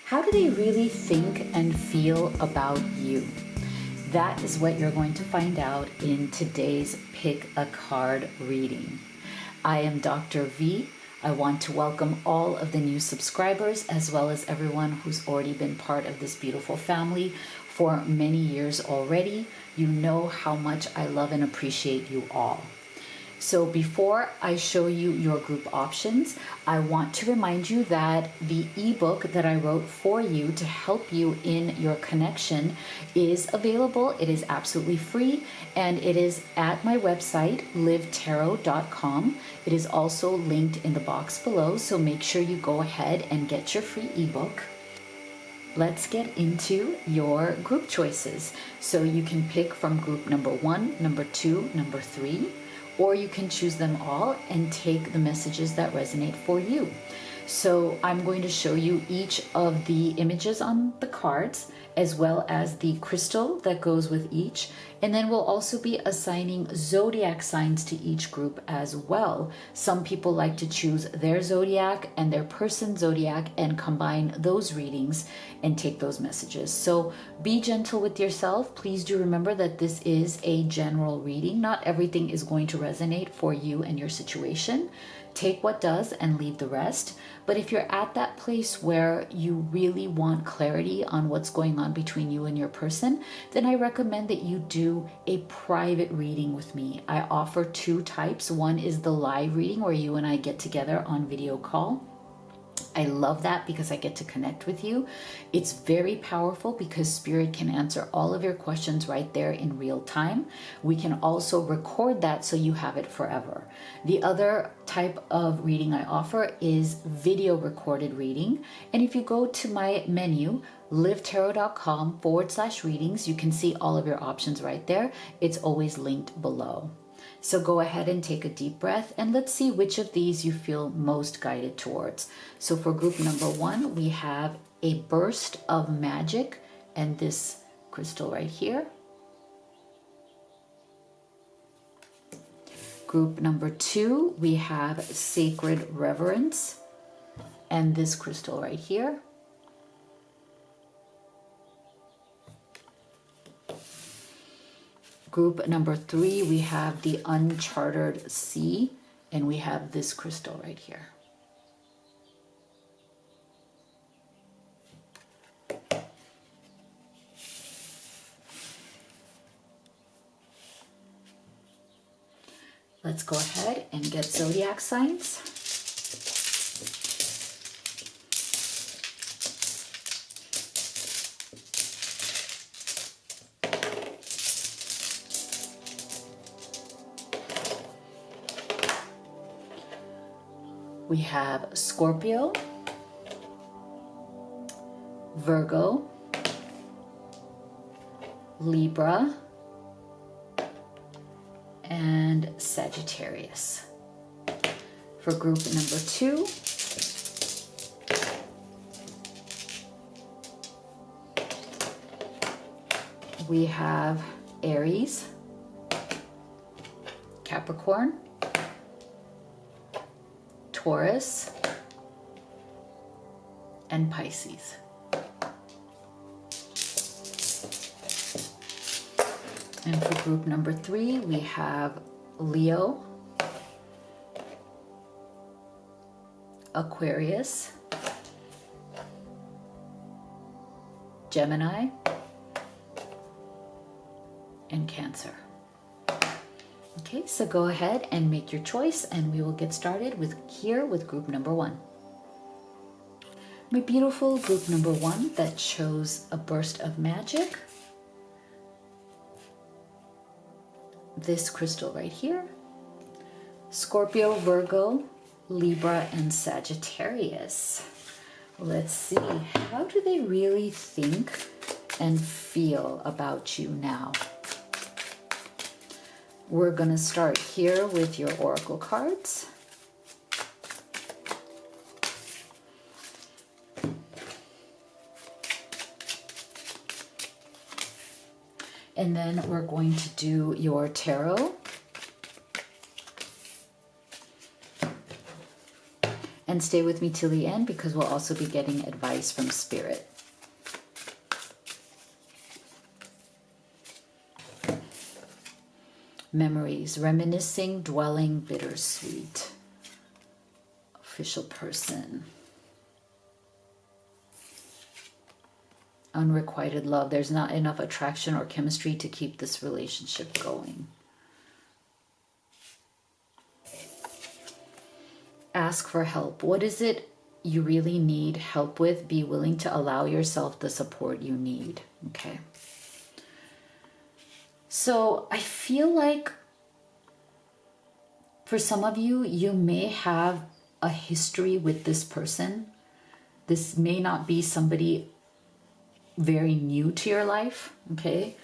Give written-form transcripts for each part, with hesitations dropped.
How do they really think and feel about you? That is what you're going to find out in today's Pick a Card reading. I am Dr. V. I want to welcome all of the new subscribers as well as everyone who's already been part of this beautiful family for many years already. You know how much I love and appreciate you all. So before I show you your group options, I want to remind you that the ebook that I wrote for you to help you in your connection is available. It is absolutely free and it is at my website, livetarot.com. It is also linked in the box below, so make sure you go ahead and get your free ebook. Let's get into your group choices. So you can pick from group number 1, number 2, number 3, or you can choose them all and take the messages that resonate for you. So I'm going to show you each of the images on the cards, as well as the crystal that goes with each. And then we'll also be assigning zodiac signs to each group as well. Some people like to choose their zodiac and their person's zodiac and combine those readings and take those messages. So be gentle with yourself. Please do remember that this is a general reading. Not everything is going to resonate for you and your situation. Take what does and leave the rest. But if you're at that place where you really want clarity on what's going on between you and your person, then I recommend that you do a private reading with me. I offer 2 types. One is the live reading where you and I get together on video call. I love that because I get to connect with you. It's very powerful because Spirit can answer all of your questions right there in real time. We can also record that so you have it forever. The other type of reading I offer is video recorded reading. And if you go to my menu, livetarot.com/readings, you can see all of your options right there. It's always linked below. So go ahead and take a deep breath and let's see which of these you feel most guided towards. So for group number 1, we have a burst of magic and this crystal right here. Group number 2, we have sacred reverence and this crystal right here. Group number 3, we have the uncharted sea, and we have this crystal right here. Let's go ahead and get zodiac signs. We have Scorpio, Virgo, Libra, and Sagittarius. For group number 2, we have Aries, Capricorn, Taurus, and Pisces. And for group number 3, we have Leo, Aquarius, Gemini, and Cancer. Okay, so go ahead and make your choice and we will get started with group number 1. My beautiful group number 1 that chose a burst of magic. This crystal right here. Scorpio, Virgo, Libra, and Sagittarius. Let's see, how do they really think and feel about you now? We're going to start here with your oracle cards. And then we're going to do your tarot. And stay with me till the end because we'll also be getting advice from Spirit. Memories, reminiscing, dwelling, bittersweet. Official person. Unrequited love. There's not enough attraction or chemistry to keep this relationship going. Ask for help. What is it you really need help with? Be willing to allow yourself the support you need. Okay. So I feel like for some of you, you may have a history with this person. This may not be somebody very new to your life, okay?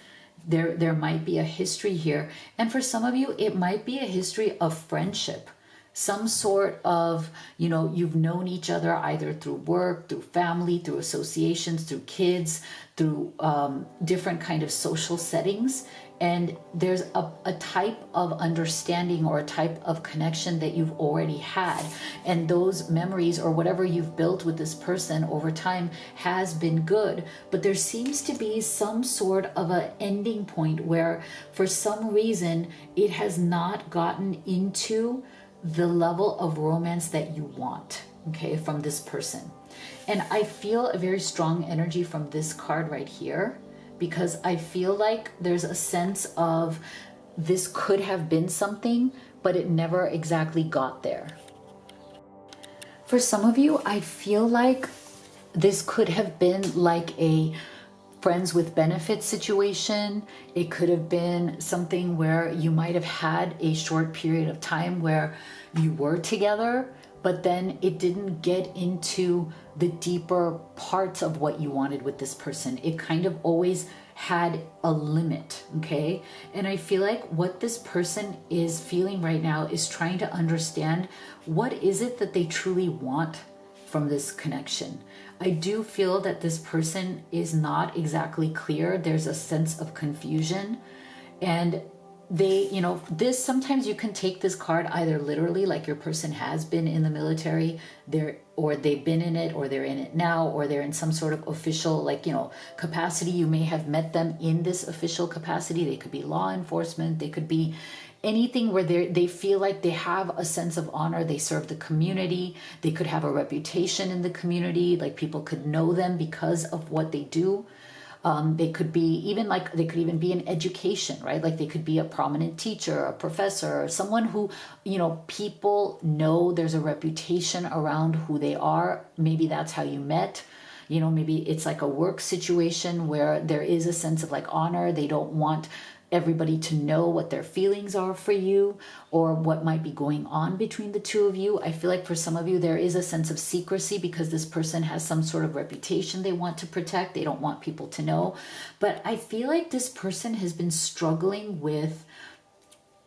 There might be a history here. And for some of you, it might be a history of friendship. Some sort of, you know, you've known each other either through work, through family, through associations, through kids, through different kind of social settings. And there's a type of understanding or a type of connection that you've already had. And those memories or whatever you've built with this person over time has been good. But there seems to be some sort of an ending point where for some reason it has not gotten into the level of romance that you want, okay, from this person. And I feel a very strong energy from this card right here, because I feel like there's a sense of this could have been something, but it never exactly got there. For some of you, I feel like this could have been like a friends with benefits situation. It could have been something where you might have had a short period of time where you were together, but then it didn't get into the deeper parts of what you wanted with this person. It kind of always had a limit, okay? And I feel like what this person is feeling right now is trying to understand what is it that they truly want from this connection. I do feel that this person is not exactly clear. There's a sense of confusion, and they, you know, this, sometimes you can take this card either literally, like your person has been in the military there, or they've been in it, or they're in it now, or they're in some sort of official, like, you know, capacity. You may have met them in this official capacity. They could be law enforcement. They could be anything where they feel like they have a sense of honor. They serve the community. They could have a reputation in the community. Like, people could know them because of what they do. They could be even like, they could even be in education, right? Like, they could be a prominent teacher, a professor, or someone who, you know, people know. There's a reputation around who they are. Maybe that's how you met. You know, maybe it's like a work situation where there is a sense of like honor. They don't want everybody to know what their feelings are for you or what might be going on between the two of you. I feel like for some of you, there is a sense of secrecy because this person has some sort of reputation they want to protect. They don't want people to know. But I feel like this person has been struggling with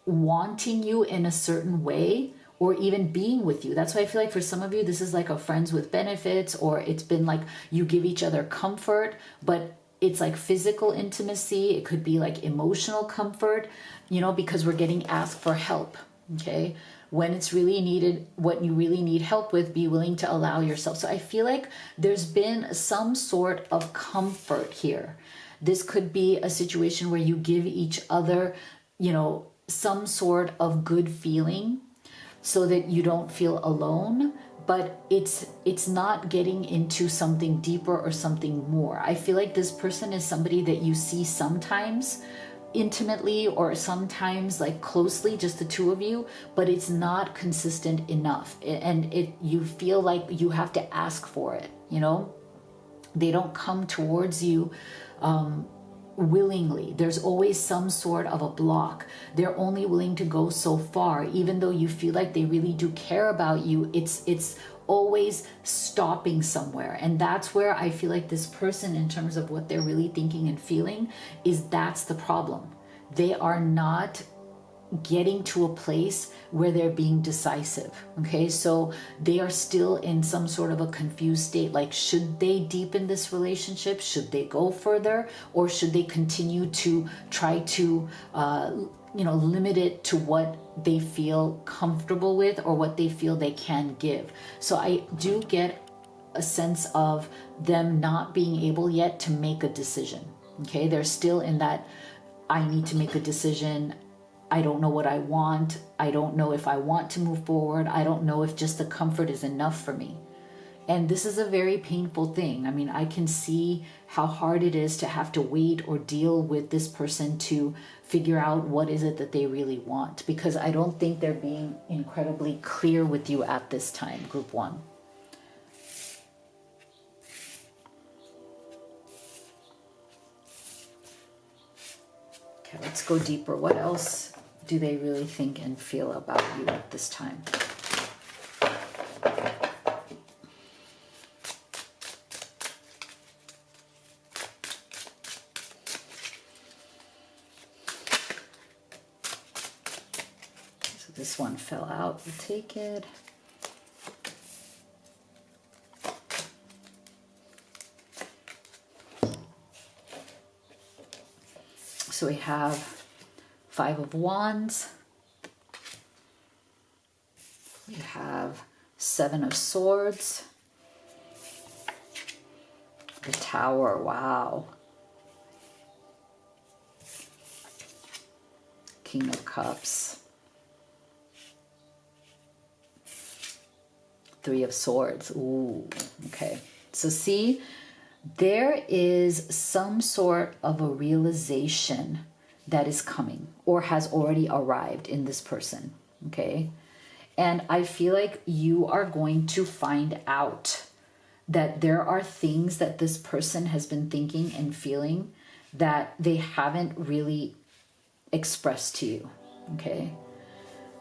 wanting you in a certain way, or even being with you. That's why I feel like for some of you, this is like a friends with benefits, or it's been like you give each other comfort, but it's like physical intimacy. It could be like emotional comfort, you know, because we're getting asked for help, okay? When it's really needed, what you really need help with, be willing to allow yourself. So I feel like there's been some sort of comfort here. This could be a situation where you give each other, you know, some sort of good feeling so that you don't feel alone. But it's not getting into something deeper or something more. I feel like this person is somebody that you see sometimes intimately or sometimes like closely, just the two of you, but it's not consistent enough. And you feel like you have to ask for it, you know? They don't come towards you willingly. There's always some sort of a block. They're only willing to go so far, even though you feel like they really do care about you. It's always stopping somewhere. And that's where I feel like this person, in terms of what they're really thinking and feeling, that's the problem. They are not getting to a place where they're being decisive, okay? So they are still in some sort of a confused state. Like, should they deepen this relationship? Should they go further? Or should they continue to try to limit it to what they feel comfortable with or what they feel they can give. So I do get a sense of them not being able yet to make a decision. Okay, they're still in that, I need to make a decision. I don't know what I want. I don't know if I want to move forward. I don't know if just the comfort is enough for me. And this is a very painful thing. I mean, I can see how hard it is to have to wait or deal with this person to figure out what is it that they really want, because I don't think they're being incredibly clear with you at this time, group one. Okay, let's go deeper. What else do they really think and feel about you at this time? So this one fell out. We'll take it. So we have Five of Wands. We have Seven of Swords. The Tower, wow. King of Cups. Three of Swords, ooh, okay. So see, there is some sort of a realization that is coming or has already arrived in this person, okay? And I feel like you are going to find out that there are things that this person has been thinking and feeling that they haven't really expressed to you, okay?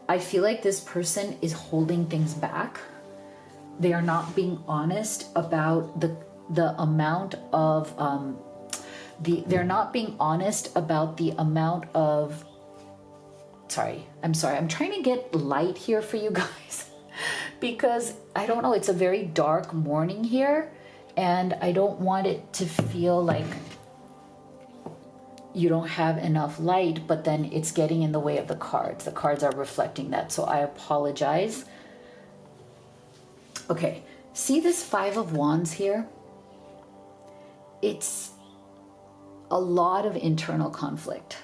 I feel like this person is holding things back. They are not being honest about the amount of they're not being honest about the amount of I'm trying to get light here for you guys because I don't know, it's a very dark morning here and I don't want it to feel like you don't have enough light, but then it's getting in the way of the cards. The cards are reflecting that, so I apologize. Okay, see this Five of Wands here? It's a lot of internal conflict.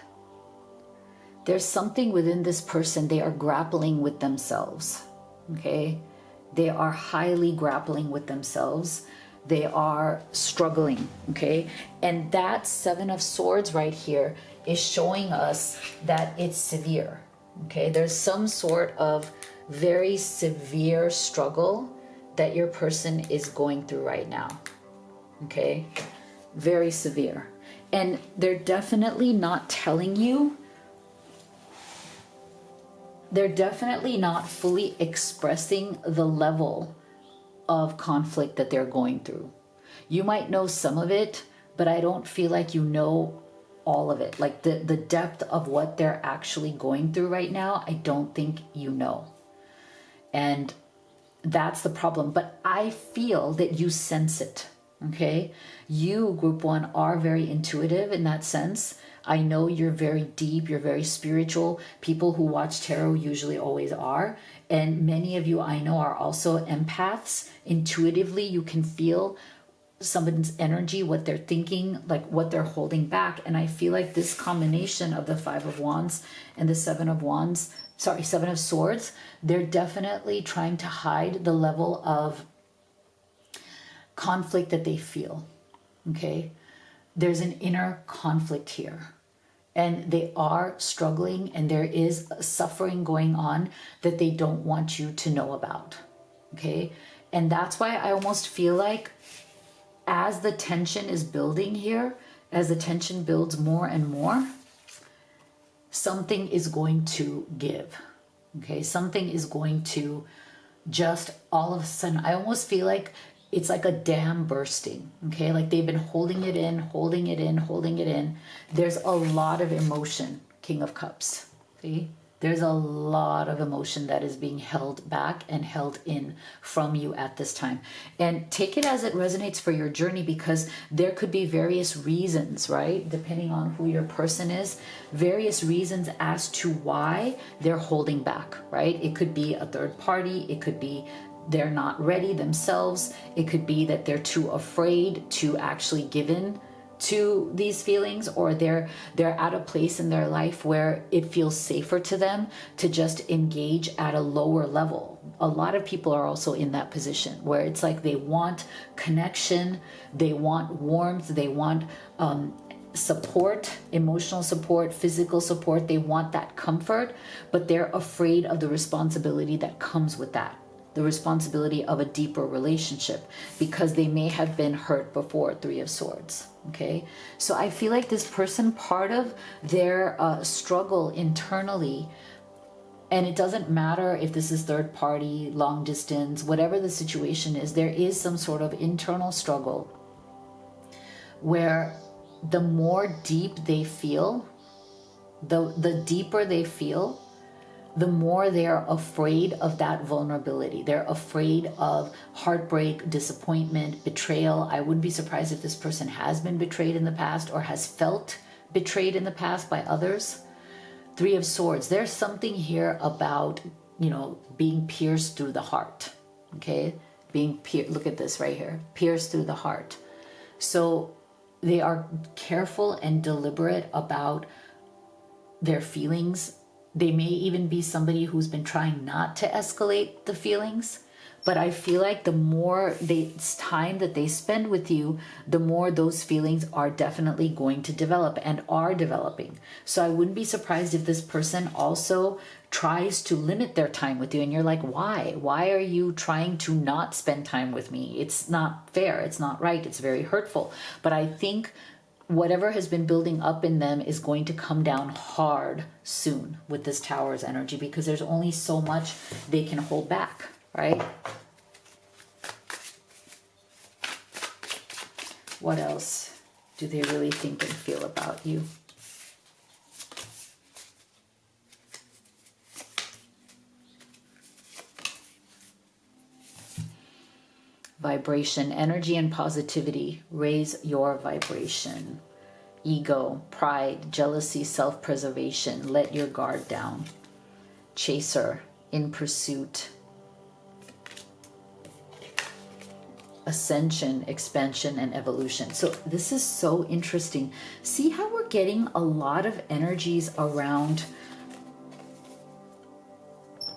There's something within this person, they are grappling with themselves, okay? They are highly grappling with themselves. They are struggling, okay? And that Seven of Swords right here is showing us that it's severe, okay? There's some sort of very severe struggle that your person is going through right now, okay? Very severe. And they're definitely not telling you, they're definitely not fully expressing the level of conflict that they're going through. You might know some of it, but I don't feel like you know all of it. Like the depth of what they're actually going through right now, I don't think you know. And that's the problem. But I feel that you sense it, okay? You, group one, are very intuitive in that sense. I know you're very deep, you're very spiritual. People who watch tarot usually always are. And many of you I know are also empaths. Intuitively, you can feel someone's energy, what they're thinking, like what they're holding back. And I feel like this combination of the Five of Wands and the Seven of Swords, they're definitely trying to hide the level of conflict that they feel, okay? There's an inner conflict here and they are struggling and there is suffering going on that they don't want you to know about, okay? And that's why I almost feel like as the tension is building here, as the tension builds more and more, something is going to give, okay? Something is going to just all of a sudden, I almost feel like it's like a dam bursting, okay? Like they've been holding it in, holding it in, holding it in. There's a lot of emotion, King of Cups, see? There's a lot of emotion that is being held back and held in from you at this time. And take it as it resonates for your journey, because there could be various reasons, right? Depending on who your person is, various reasons as to why they're holding back, right? It could be a third party. It could be they're not ready themselves. It could be that they're too afraid to actually give in to these feelings, or they're at a place in their life where it feels safer to them to just engage at a lower level. A lot of people are also in that position where it's like they want connection, they want warmth, they want support, emotional support, physical support. They want that comfort, but they're afraid of the responsibility that comes with that, the responsibility of a deeper relationship, because they may have been hurt before. Three of Swords. Okay, so I feel like this person, part of their struggle internally, and it doesn't matter if this is third party, long distance, whatever the situation is, there is some sort of internal struggle where the more deep they feel, the deeper they feel, the more they're afraid of that vulnerability. They're afraid of heartbreak, disappointment, betrayal. I wouldn't be surprised if this person has been betrayed in the past or has felt betrayed in the past by others. Three of Swords. There's something here about, being pierced through the heart. Okay? Look at this right here. Pierced through the heart. So they are careful and deliberate about their feelings. They may even be somebody who's been trying not to escalate the feelings, but I feel like the more time that they spend with you, the more those feelings are definitely going to develop and are developing. So I wouldn't be surprised if this person also tries to limit their time with you, and you're like, why? Why are you trying to not spend time with me? It's not fair. It's not right. It's very hurtful. But I think whatever has been building up in them is going to come down hard soon with this Tower's energy, because there's only so much they can hold back, right? What else do they really think and feel about you? Vibration, energy, and positivity. Raise your vibration. Ego, pride, jealousy, self-preservation. Let your guard down. Chaser, in pursuit. Ascension, expansion, and evolution. So this is so interesting. See how we're getting a lot of energies around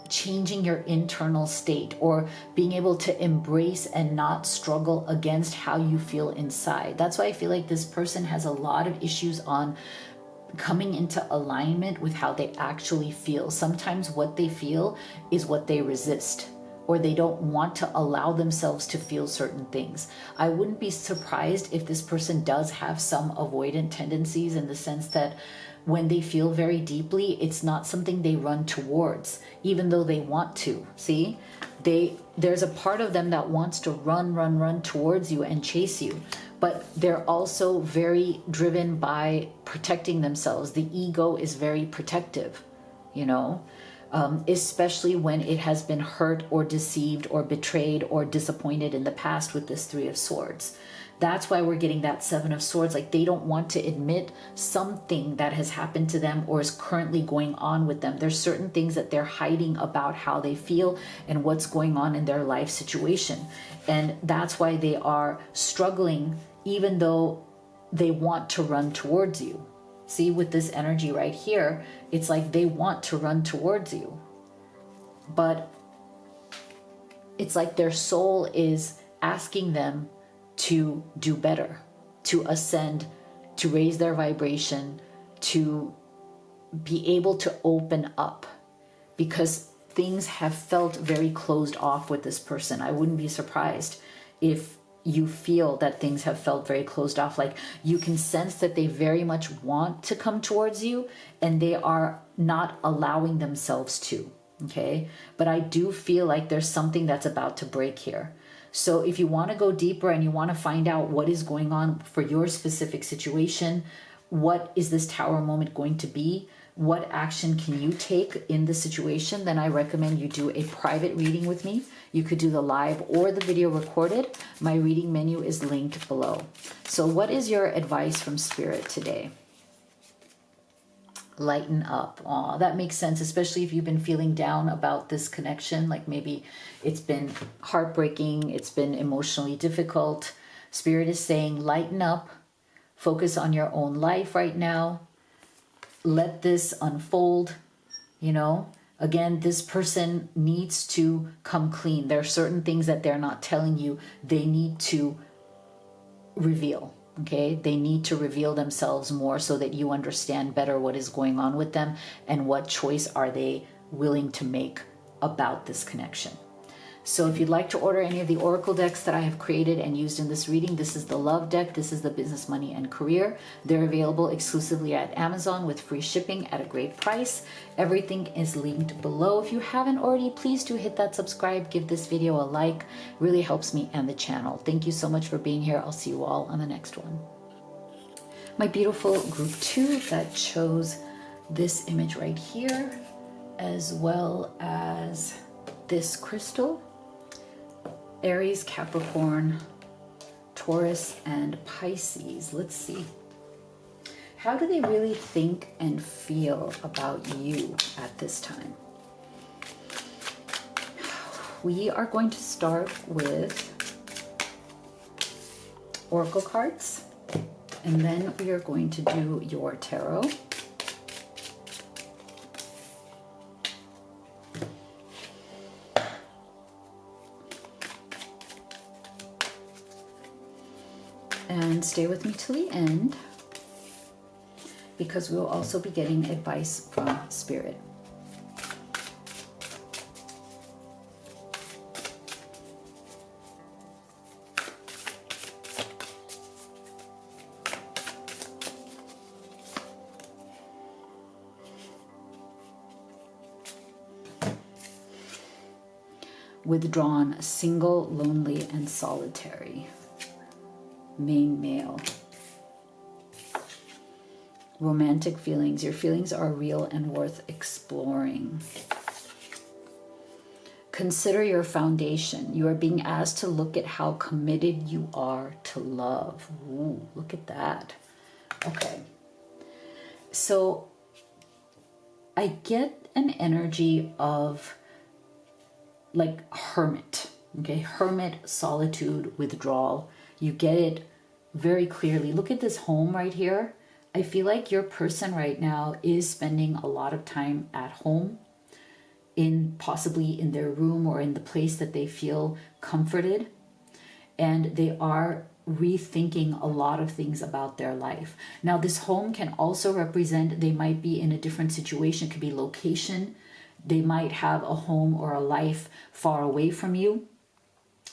changing your internal state, or being able to embrace and not struggle against how you feel inside. That's why I feel like this person has a lot of issues on coming into alignment with how they actually feel. Sometimes what they feel is what they resist, or they don't want to allow themselves to feel certain things. I wouldn't be surprised if this person does have some avoidant tendencies, in the sense that when they feel very deeply, it's not something they run towards, even though they want to. See, there's a part of them that wants to run towards you and chase you, but they're also very driven by protecting themselves. The ego is very protective, especially when it has been hurt or deceived or betrayed or disappointed in the past with this Three of Swords. That's why we're getting that Seven of Swords. Like, they don't want to admit something that has happened to them or is currently going on with them. There's certain things that they're hiding about how they feel and what's going on in their life situation. And that's why they are struggling, even though they want to run towards you. See, with this energy right here, it's like they want to run towards you, but it's like their soul is asking them to do better, to ascend, to raise their vibration, to be able to open up, because things have felt very closed off with this person. I wouldn't be surprised if you feel that things have felt very closed off. Like, you can sense that they very much want to come towards you and they are not allowing themselves to. Okay, but I do feel like there's something that's about to break here. So if you want to go deeper and you want to find out what is going on for your specific situation, what is this Tower moment going to be? what action can you take in the situation, then I recommend you do a private reading with me. You could do the live or the video recorded. My reading menu is linked below. So what is your advice from Spirit today? Lighten up. Aw, that makes sense, especially if you've been feeling down about this connection. Like maybe it's been heartbreaking, it's been emotionally difficult. Spirit is saying lighten up, focus on your own life right now. Let this unfold, you know. Again, this person needs to come clean. There are certain things that they're not telling you. They need to reveal, okay? They need to reveal themselves more so that you understand better what is going on with them and what choice are they willing to make about this connection. So if you'd like to order any of the oracle decks that I have created and used in this reading, this is the love deck, this is the business, money, and career. They're available exclusively at Amazon with free shipping at a great price. Everything is linked below. If you haven't already, please do hit that subscribe, give this video a like. Really helps me and the channel. Thank you so much for being here. I'll see you all on the next one. My beautiful group 2 that chose this image right here, as well as this crystal. Aries, Capricorn, Taurus, and Pisces. Let's see. How do they really think and feel about you at this time? We are going to start with oracle cards, and then we are going to do your tarot. And stay with me till the end, because we will also be getting advice from Spirit. Withdrawn, single, lonely, and solitary. Main male. Romantic feelings. Your feelings are real and worth exploring. Consider your foundation. You are being asked to look at how committed you are to love. Ooh, look at that. Okay. So I get an energy of like hermit. Okay, hermit, solitude, withdrawal. You get it very clearly. Look at this home right here. I feel like your person right now is spending a lot of time at home, possibly in their room or in the place that they feel comforted. And they are rethinking a lot of things about their life. Now, this home can also represent they might be in a different situation. It could be location. They might have a home or a life far away from you,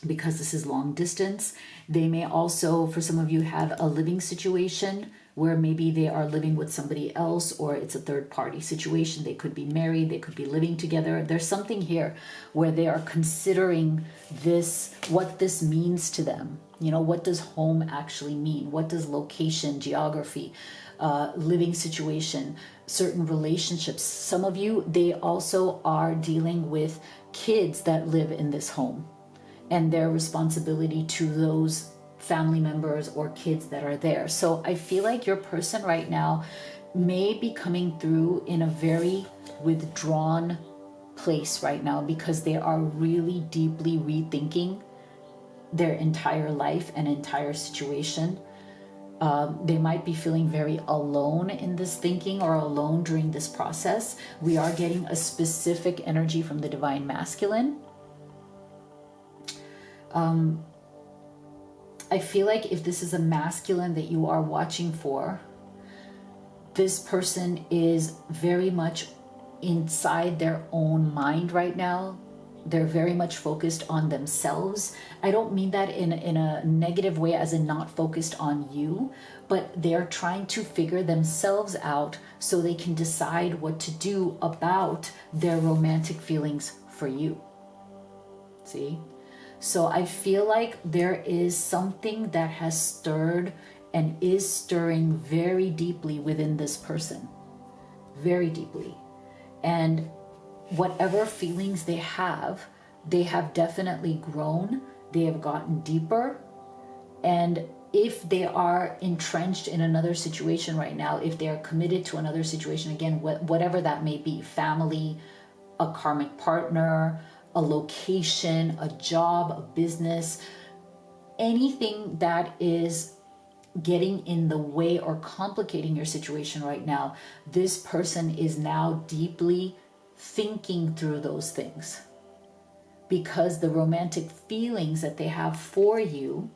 because this is long distance. They may also, for some of you, have a living situation where maybe they are living with somebody else, or it's a third party situation. They could be married, they could be living together. There's something here where they are considering this, what this means to them. You know, what does home actually mean? What does location, geography, living situation, certain relationships. Some of you, they also are dealing with kids that live in this home, and their responsibility to those family members or kids that are there. So I feel like your person right now may be coming through in a very withdrawn place right now, because they are really deeply rethinking their entire life and entire situation. They might be feeling very alone in this thinking, or alone during this process. We are getting a specific energy from the Divine Masculine. I feel like if this is a masculine that you are watching for, this person is very much inside their own mind right now. They're very much focused on themselves. I don't mean that in a negative way, as in not focused on you, but they're trying to figure themselves out so they can decide what to do about their romantic feelings for you. See? So I feel like there is something that has stirred and is stirring very deeply within this person. very deeply. And whatever feelings they have definitely grown. They have gotten deeper. And if they are entrenched in another situation right now, if they are committed to another situation, again, whatever that may be, family, a karmic partner, a location, a job, a business, anything that is getting in the way or complicating your situation right now, this person is now deeply thinking through those things, because the romantic feelings that they have for you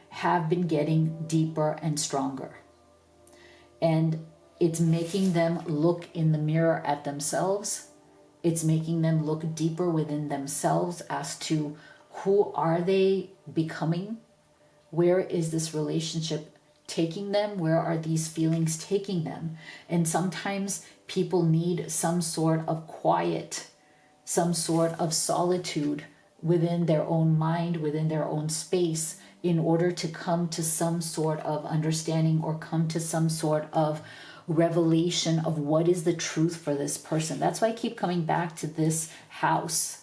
have been getting deeper and stronger. And it's making them look in the mirror at themselves. It's making them look deeper within themselves as to who are they becoming? Where is this relationship taking them? Where are these feelings taking them? And sometimes people need some sort of quiet, some sort of solitude within their own mind, within their own space, in order to come to some sort of understanding or come to some sort of revelation of what is the truth for this person. That's why I keep coming back to this house.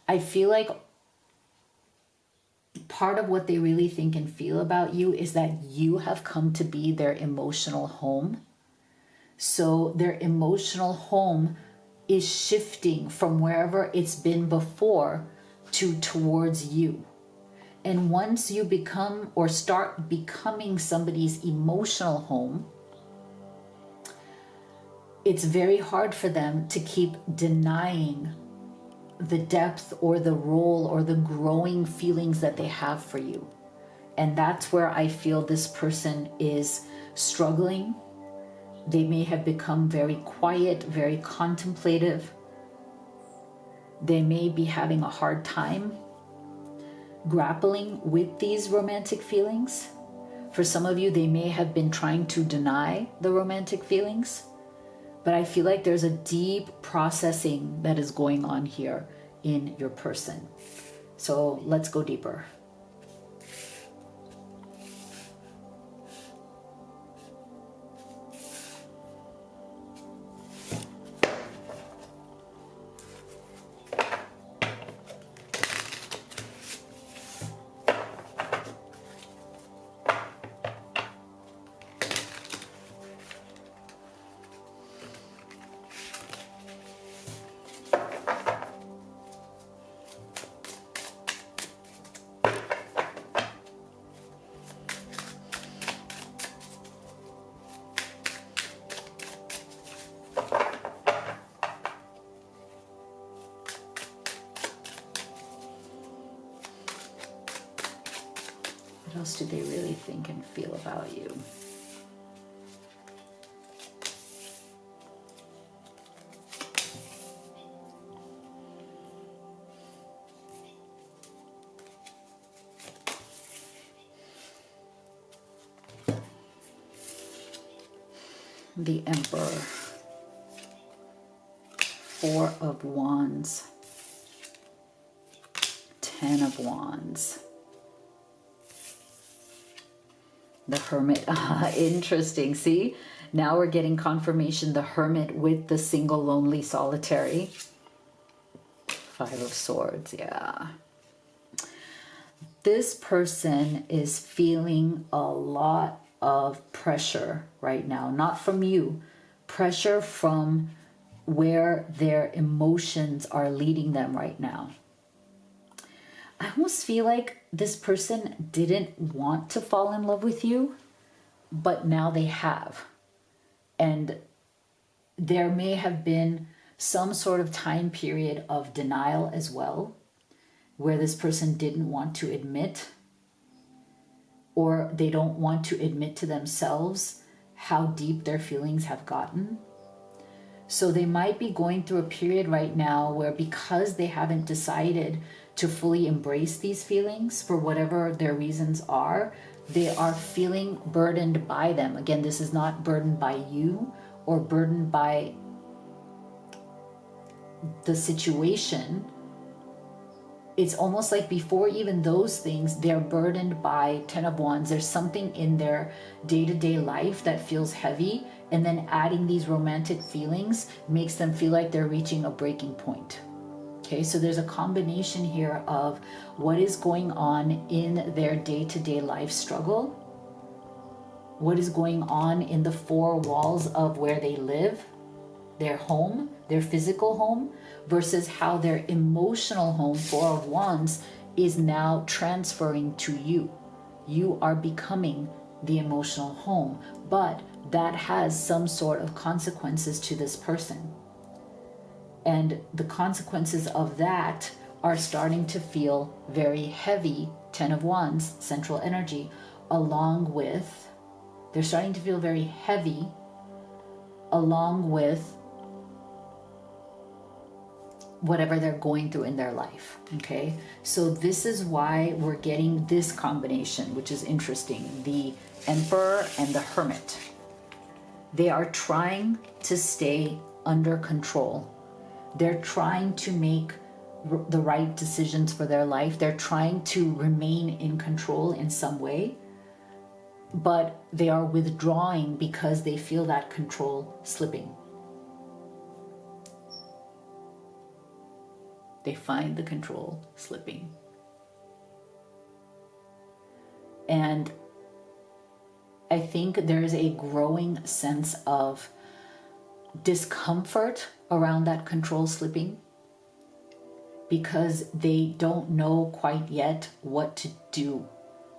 I feel like part of what they really think and feel about you is that you have come to be their emotional home. So their emotional home is shifting from wherever it's been before to towards you. And once you become or start becoming somebody's emotional home, it's very hard for them to keep denying the depth or the role or the growing feelings that they have for you. And that's where I feel this person is struggling. They may have become very quiet, very contemplative. They may be having a hard time grappling with these romantic feelings. For some of you, they may have been trying to deny the romantic feelings. But I feel like there's a deep processing that is going on here in your person. So let's go deeper. What else do they really think and feel about you? The Emperor, Four of Wands, Ten of Wands, the Hermit. Interesting. See, now we're getting confirmation, the Hermit with the single, lonely, solitary. Five of Swords. Yeah. This person is feeling a lot of pressure right now, not from you, pressure from where their emotions are leading them right now. I almost feel like this person didn't want to fall in love with you, but now they have. And there may have been some sort of time period of denial as well, where this person didn't want to admit, or they don't want to admit to themselves how deep their feelings have gotten. So they might be going through a period right now where, because they haven't decided to fully embrace these feelings for whatever their reasons are, they are feeling burdened by them. Again, this is not burdened by you or burdened by the situation, it's almost like before even those things, they're burdened by 10 of Wands. There's something in their day-to-day life that feels heavy, and then adding these romantic feelings makes them feel like they're reaching a breaking point. Okay, so there's a combination here of what is going on in their day-to-day life struggle, what is going on in the four walls of where they live, their home, their physical home, versus how their emotional home, Four of Wands, is now transferring to you. You are becoming the emotional home, but that has some sort of consequences to this person. And the consequences of that are starting to feel very heavy, 10 of Wands, central energy, along with, they're starting to feel very heavy, along with whatever they're going through in their life. Okay, so this is why we're getting this combination, which is interesting, the Emperor and the Hermit. They are trying to stay under control. They're trying to make the right decisions for their life. They're trying to remain in control in some way, but they are withdrawing because they feel that control slipping. They find the control slipping. And I think there's a growing sense of discomfort around that control slipping, because they don't know quite yet what to do,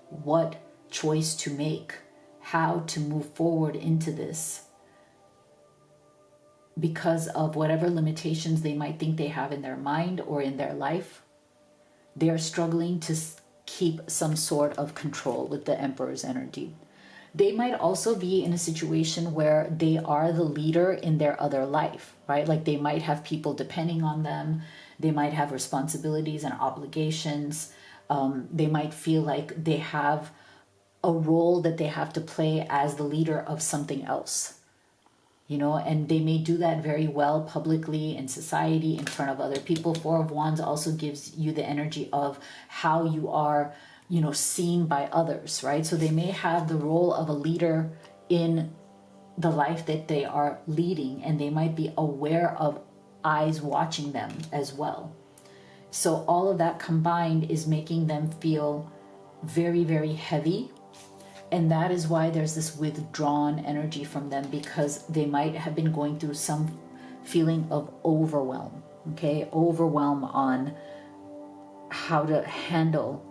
what choice to make, how to move forward into this, because of whatever limitations they might think they have in their mind or in their life. They are struggling to keep some sort of control with the Emperor's energy. They might also be in a situation where they are the leader in their other life, right? Like they might have people depending on them. They might have responsibilities and obligations. They might feel like they have a role that they have to play as the leader of something else, you know, and they may do that very well publicly in society in front of other people. Four of Wands also gives you the energy of how you are, you know, seen by others, right? So they may have the role of a leader in the life that they are leading, and they might be aware of eyes watching them as well. So all of that combined is making them feel very, very heavy. And that is why there's this withdrawn energy from them, because they might have been going through some feeling of overwhelm, okay? Overwhelm on how to handle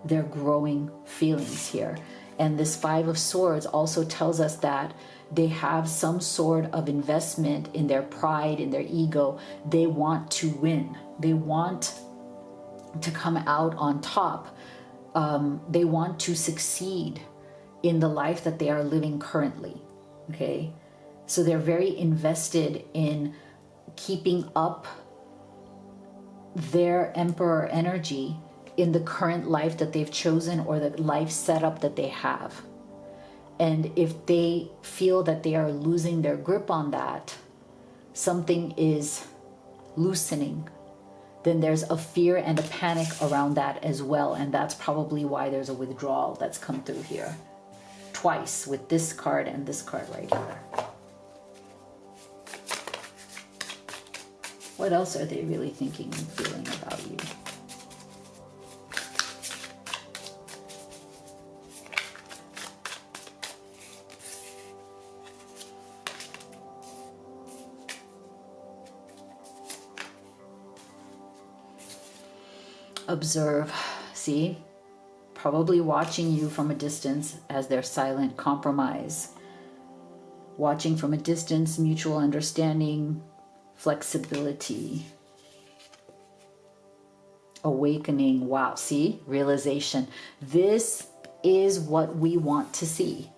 their growing feelings here. And this Five of Swords also tells us that they have some sort of investment in their pride, in their ego. They want to win. They want to come out on top. They want to succeed in the life that they are living currently, okay? So they're very invested in keeping up their Emperor energy in the current life that they've chosen, or the life setup that they have. And if they feel that they are losing their grip on that, something is loosening, then there's a fear and a panic around that as well. And that's probably why there's a withdrawal that's come through here twice, with this card and this card right here. What else are they really thinking and feeling about you? Observe, see? Probably watching you from a distance as their silent compromise. Watching from a distance, mutual understanding, flexibility, awakening. Wow, see? Realization. This is what we want to see.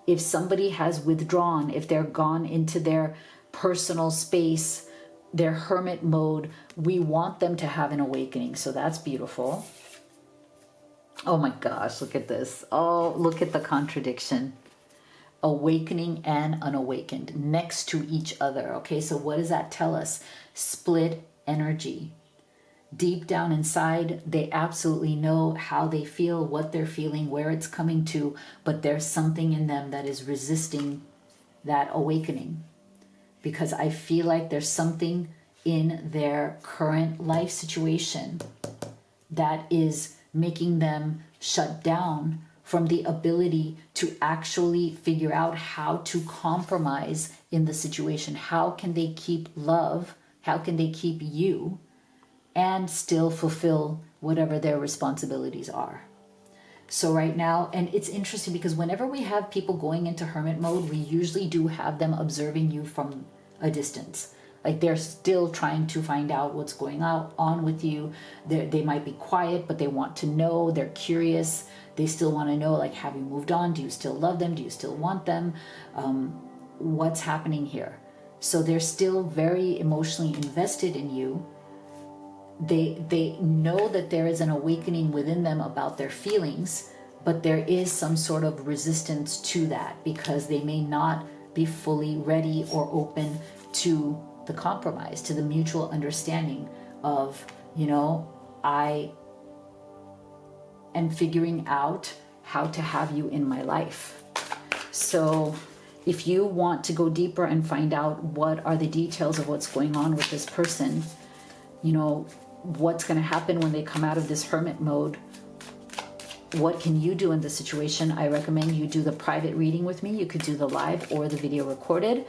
If somebody has withdrawn, if they're gone into their personal space, their hermit mode, we want them to have an awakening. So that's beautiful. Oh my gosh, look at this. Oh, look at the contradiction. Awakening and unawakened next to each other. Okay, so what does that tell us? Split energy. deep down inside, they absolutely know how they feel, what they're feeling, where it's coming to, but there's something in them that is resisting that awakening. Because I feel like there's something in their current life situation that is making them shut down from the ability to actually figure out how to compromise in the situation. How can they keep love? How can they keep you and still fulfill whatever their responsibilities are? So right now, and it's interesting because whenever we have people going into hermit mode, we usually do have them observing you from a distance. Like they're still trying to find out what's going on with you. They might be quiet, but they want to know. They're curious. They still want to know, like, have you moved on? Do you still love them? Do you still want them? What's happening here? So they're still very emotionally invested in you. They know that there is an awakening within them about their feelings, but there is some sort of resistance to that because they may not be fully ready or open to the compromise, to the mutual understanding of, I am figuring out how to have you in my life. So if you want to go deeper and find out what are the details of what's going on with this person, what's going to happen when they come out of this hermit mode, what can you do in this situation, I recommend you do the private reading with me. You could do the live or the video recorded.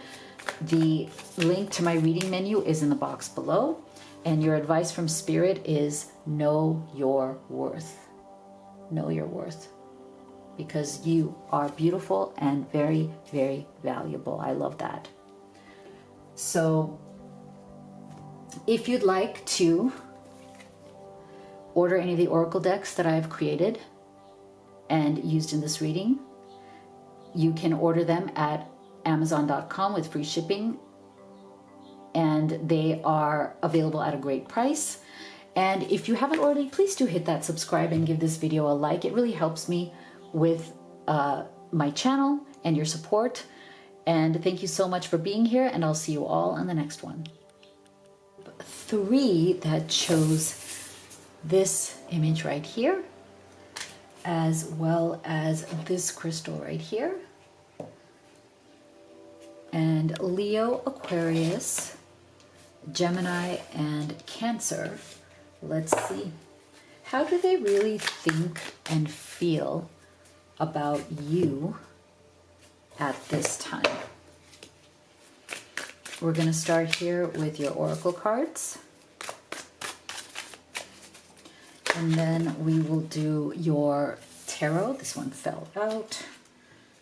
The link to my reading menu is in the box below. And your advice from Spirit is know your worth. Know your worth. Because you are beautiful and very, very valuable. I love that. So if you'd like to order any of the oracle decks that I have created and used in this reading, you can order them at Amazon.com with free shipping, and they are available at a great price. And if you haven't already, please do hit that subscribe and give this video a like. It really helps me with my channel and your support. And thank you so much for being here, and I'll see you all on the next one. 3 that chose this image right here, as well as this crystal right here. And Leo, Aquarius, Gemini, and Cancer. Let's see. How do they really think and feel about you at this time? We're going to start here with your oracle cards. And then we will do your tarot. This one fell out,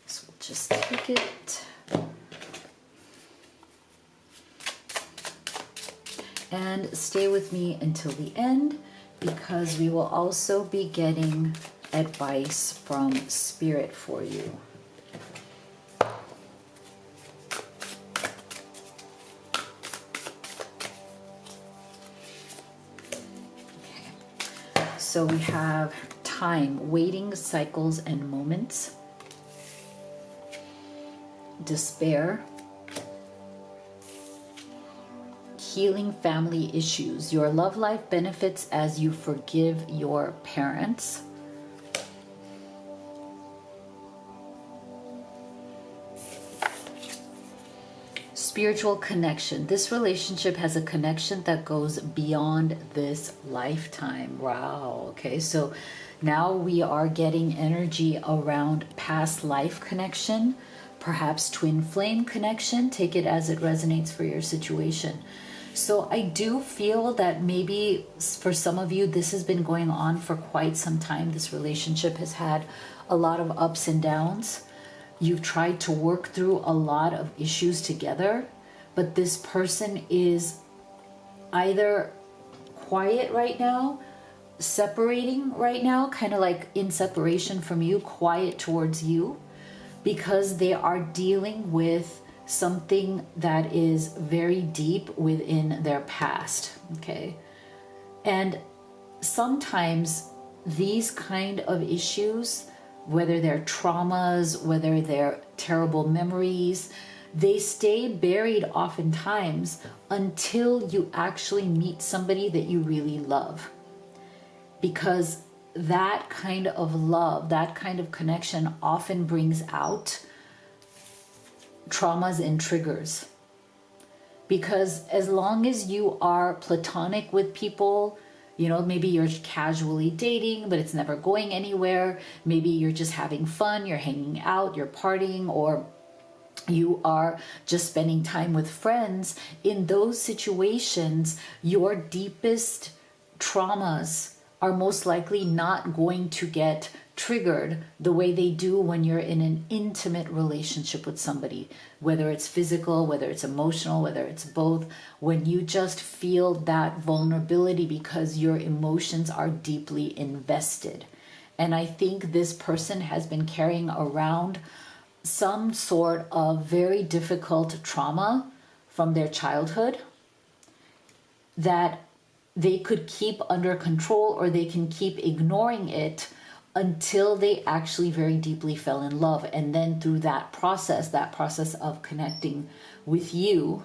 so we'll just take it. And stay with me until the end, because we will also be getting advice from Spirit for you. So we have time, waiting, cycles, and moments. Despair. Healing family issues. Your love life benefits as you forgive your parents. Spiritual connection. This relationship has a connection that goes beyond this lifetime. Wow. Okay, so now we are getting energy around past life connection, perhaps twin flame connection. Take it as it resonates for your situation. So I do feel that maybe for some of you, this has been going on for quite some time. This relationship has had a lot of ups and downs. You've tried to work through a lot of issues together, but this person is either quiet right now, separating right now, kind of like in separation from you, quiet towards you, because they are dealing with something that is very deep within their past, okay? And sometimes these kind of issues, whether they're traumas, whether they're terrible memories, They stay buried oftentimes until you actually meet somebody that you really love. Because that kind of love, that kind of connection often brings out traumas and triggers. Because as long as you are platonic with people, you know, maybe you're casually dating, but it's never going anywhere. Maybe you're just having fun, you're hanging out, you're partying, or you are just spending time with friends. In those situations, your deepest traumas are most likely not going to get triggered the way they do when you're in an intimate relationship with somebody, whether it's physical, whether it's emotional, whether it's both, when you just feel that vulnerability because your emotions are deeply invested. And I think this person has been carrying around some sort of very difficult trauma from their childhood that they could keep under control, or they can keep ignoring it until they actually very deeply fell in love. And then through that process of connecting with you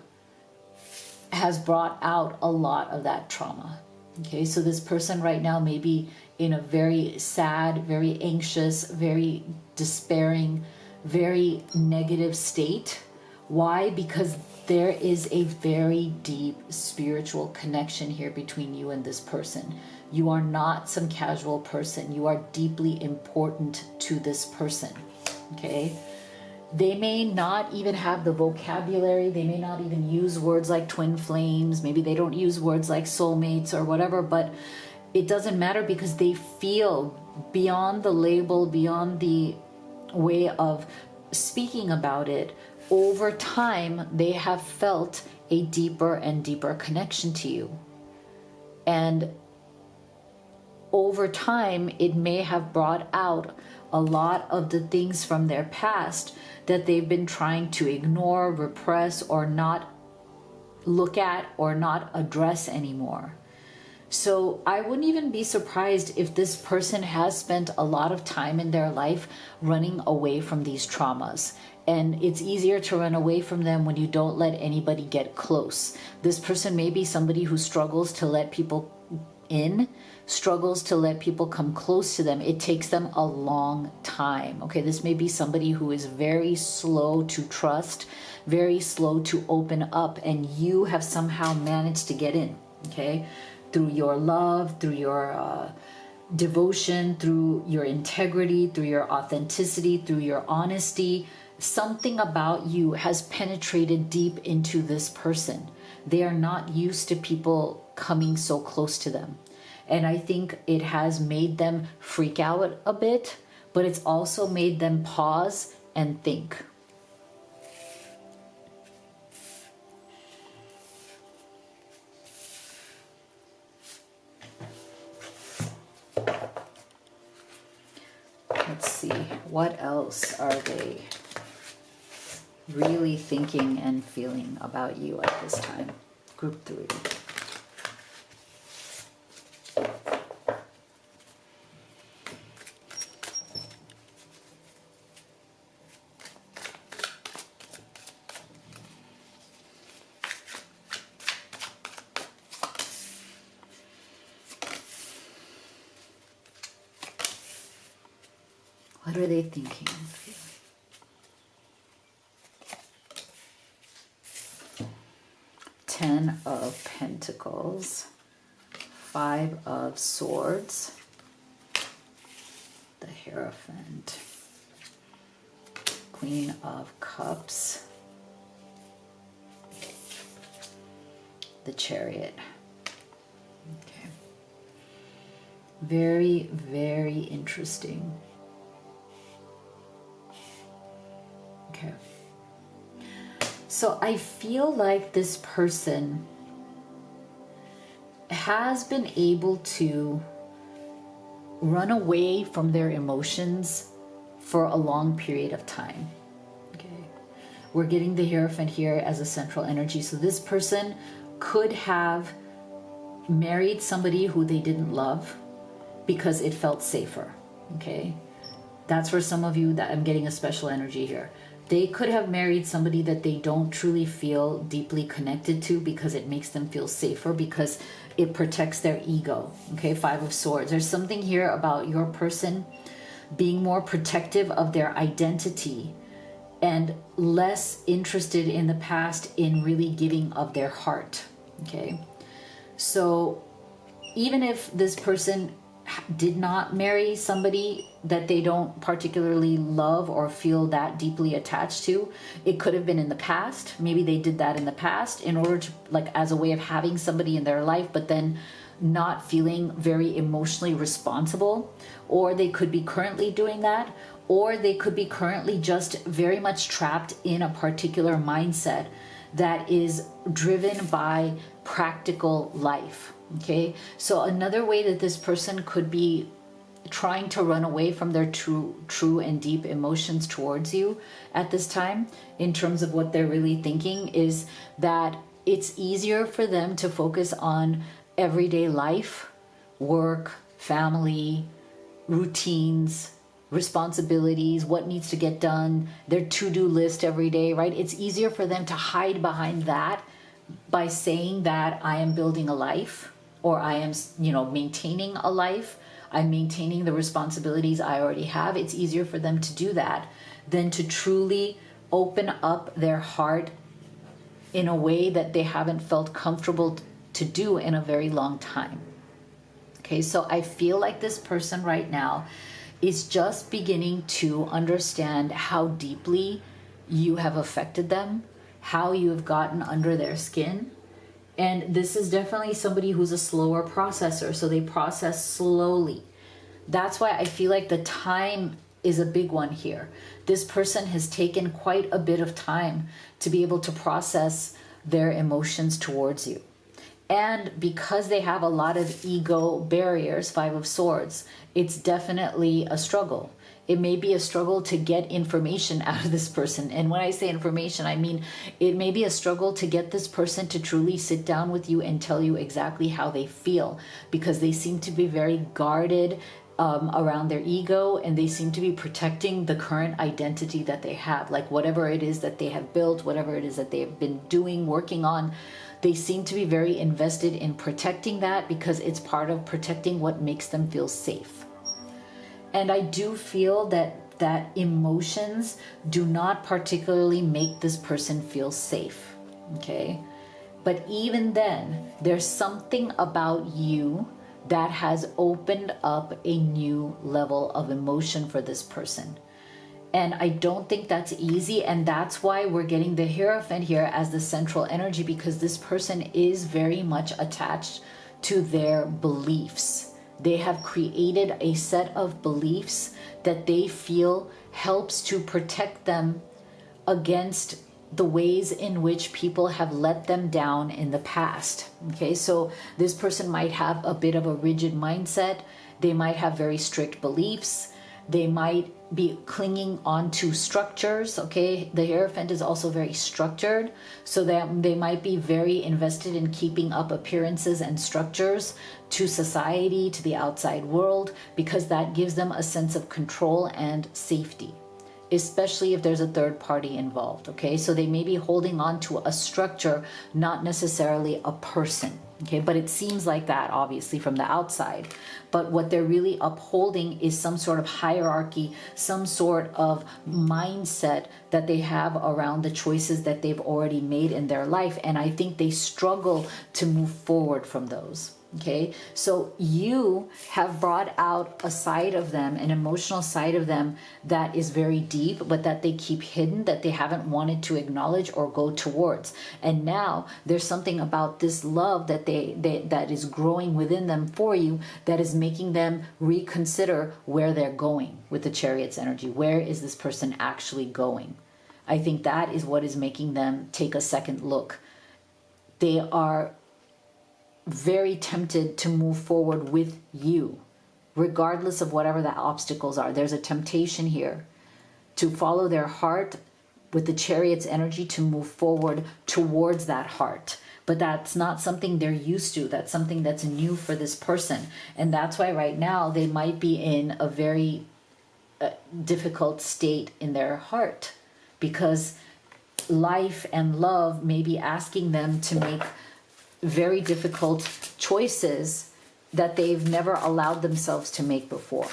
has brought out a lot of that trauma. Okay, so this person right now may be in a very sad, very anxious, very despairing, very negative state. Why? Because there is a very deep spiritual connection here between you and this person. You are not some casual person. You are deeply important to this person. Okay? They may not even have the vocabulary. They may not even use words like twin flames. Maybe they don't use words like soulmates or whatever, but it doesn't matter, because they feel beyond the label, beyond the way of speaking about it. Over time, they have felt a deeper and deeper connection to you. And over time, it may have brought out a lot of the things from their past that they've been trying to ignore, repress, or not look at, or not address anymore. So I wouldn't even be surprised if this person has spent a lot of time in their life running away from these traumas. And it's easier to run away from them when you don't let anybody get close. This person may be somebody who struggles to let people in, struggles to let people come close to them. It takes them a long time. Okay, this may be somebody who is very slow to trust, very slow to open up, and you have somehow managed to get in. Okay, through your love, through your devotion, through your integrity, through your authenticity, through your honesty. Something about you has penetrated deep into this person. They are not used to people coming so close to them. And I think it has made them freak out a bit, but it's also made them pause and think. Let's see, what else are they really thinking and feeling about you at this time? Group 3. What are they thinking and feeling? Ten of Pentacles, 5 of Swords, the Hierophant, Queen of Cups, the Chariot. Okay. Very, very interesting. Okay. So I feel like this person has been able to run away from their emotions for a long period of time. Okay. We're getting the Hierophant here as a central energy. So this person could have married somebody who they didn't love because it felt safer. Okay. That's for some of you that I'm getting a special energy here. They could have married somebody that they don't truly feel deeply connected to because it makes them feel safer, because it protects their ego. Okay, Five of Swords. There's something here about your person being more protective of their identity and less interested in the past in really giving of their heart. Okay, so even if this person did not marry somebody that they don't particularly love or feel that deeply attached to, it could have been in the past. Maybe they did that in the past in order to, like, as a way of having somebody in their life, but then not feeling very emotionally responsible. Or they could be currently doing that, or they could be currently just very much trapped in a particular mindset that is driven by practical life. Okay, so another way that this person could be trying to run away from their true and deep emotions towards you at this time, in terms of what they're really thinking, is that it's easier for them to focus on everyday life, work, family, routines, responsibilities, what needs to get done, their to-do list every day, right? It's easier for them to hide behind that by saying that I am building a life, or I am, maintaining a life. I'm maintaining the responsibilities I already have. It's easier for them to do that than to truly open up their heart in a way that they haven't felt comfortable to do in a very long time. Okay, so I feel like this person right now is just beginning to understand how deeply you have affected them, how you have gotten under their skin. And this is definitely somebody who's a slower processor, so they process slowly. That's why I feel like the time is a big one here. This person has taken quite a bit of time to be able to process their emotions towards you. And because they have a lot of ego barriers, Five of Swords, it's definitely a struggle. It may be a struggle to get information out of this person. And when I say information, I mean it may be a struggle to get this person to truly sit down with you and tell you exactly how they feel, because they seem to be very guarded around their ego, and they seem to be protecting the current identity that they have. Like whatever it is that they have built, whatever it is that they have been doing, working on, they seem to be very invested in protecting that, because it's part of protecting what makes them feel safe. And I do feel that emotions do not particularly make this person feel safe, okay? But even then, there's something about you that has opened up a new level of emotion for this person. And I don't think that's easy, and that's why we're getting the Hierophant here as the central energy, because this person is very much attached to their beliefs. They have created a set of beliefs that they feel helps to protect them against the ways in which people have let them down in the past. Okay, so this person might have a bit of a rigid mindset. They might have very strict beliefs. They might be clinging on to structures. Okay, the Hierophant is also very structured, so that they might be very invested in keeping up appearances and structures to society, to the outside world, because that gives them a sense of control and safety, especially if there's a third party involved. Okay, so they may be holding on to a structure, not necessarily a person. Okay, but it seems like that obviously from the outside. But what they're really upholding is some sort of hierarchy, some sort of mindset that they have around the choices that they've already made in their life. And I think they struggle to move forward from those. Okay, so you have brought out a side of them, an emotional side of them that is very deep, but that they keep hidden, that they haven't wanted to acknowledge or go towards. And now there's something about this love that that is growing within them for you, that is making them reconsider where they're going with the Chariot's energy. Where is this person actually going? I think that is what is making them take a second look. They are very tempted to move forward with you, regardless of whatever the obstacles are. There's a temptation here to follow their heart with the Chariot's energy, to move forward towards that heart. But that's not something they're used to. That's something that's new for this person. And that's why right now they might be in a very difficult state in their heart, because life and love may be asking them to make very difficult choices that they've never allowed themselves to make before.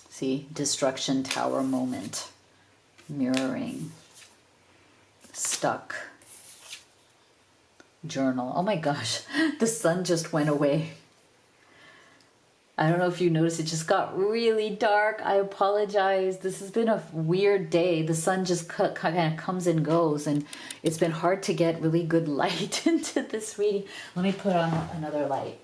See, destruction tower moment, mirroring, stuck, journal. Oh my gosh, the sun just went away. I don't know if you noticed, it just got really dark. I apologize. This has been a weird day. The sun just kind of comes and goes, and it's been hard to get really good light into this reading. Let me put on another light.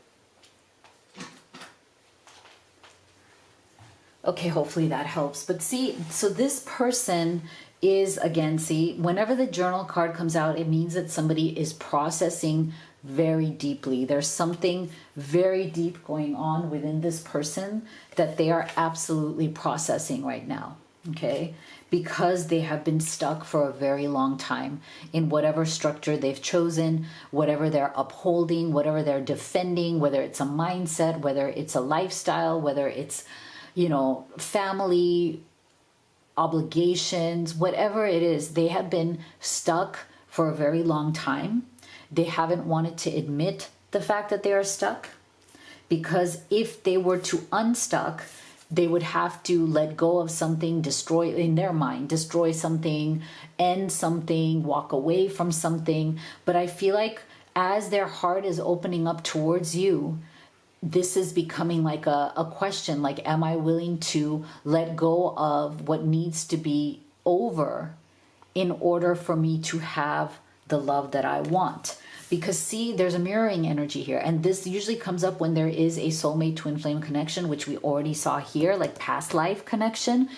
Okay, hopefully that helps. But see, so this person is, again, see, whenever the journal card comes out, it means that somebody is processing very deeply. There's something very deep going on within this person that they are absolutely processing right now, okay? Because they have been stuck for a very long time in whatever structure they've chosen, whatever they're upholding, whatever they're defending, whether it's a mindset, whether it's a lifestyle, whether it's, you know, family obligations, whatever it is, they have been stuck for a very long time. They haven't wanted to admit the fact that they are stuck, because if they were to unstuck, they would have to let go of something, destroy, in their mind, destroy something, end something, walk away from something. But I feel like as their heart is opening up towards you, this is becoming like a question, like, am I willing to let go of what needs to be over in order for me to have the love that I want? Because see, there's a mirroring energy here, and this usually comes up when there is a soulmate twin flame connection, which we already saw here, like past life connection.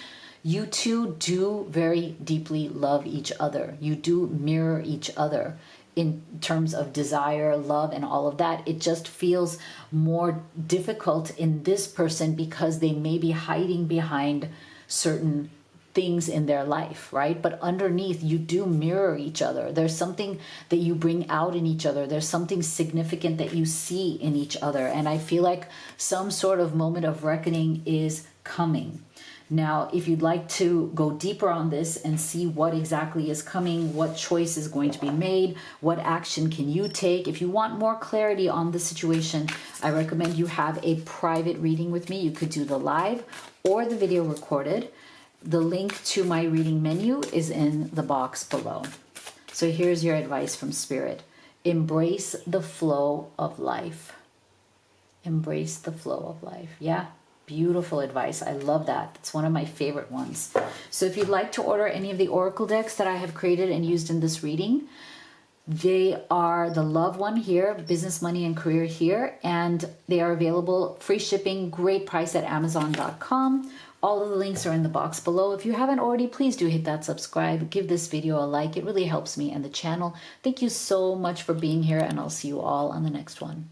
You two do very deeply love each other. You do mirror each other in terms of desire, love, and all of that. It just feels more difficult in this person because they may be hiding behind certain things in their life, right? But underneath, you do mirror each other. There's something that you bring out in each other. There's something significant that you see in each other. And I feel like some sort of moment of reckoning is coming. Now, if you'd like to go deeper on this and see what exactly is coming, what choice is going to be made, what action can you take, if you want more clarity on the situation, I recommend you have a private reading with me. You could do the live or the video recorded. The link to my reading menu is in the box below. So here's your advice from Spirit. Embrace the flow of life. Embrace the flow of life. Yeah. Beautiful advice. I love that. It's one of my favorite ones. So if you'd like to order any of the oracle decks that I have created and used in this reading, they are the love one here, business, money, and career here, and they are available free shipping, great price at Amazon.com. All of the links are in the box below. If you haven't already, please do hit that subscribe. Give this video a like. It really helps me and the channel. Thank you so much for being here, and I'll see you all on the next one.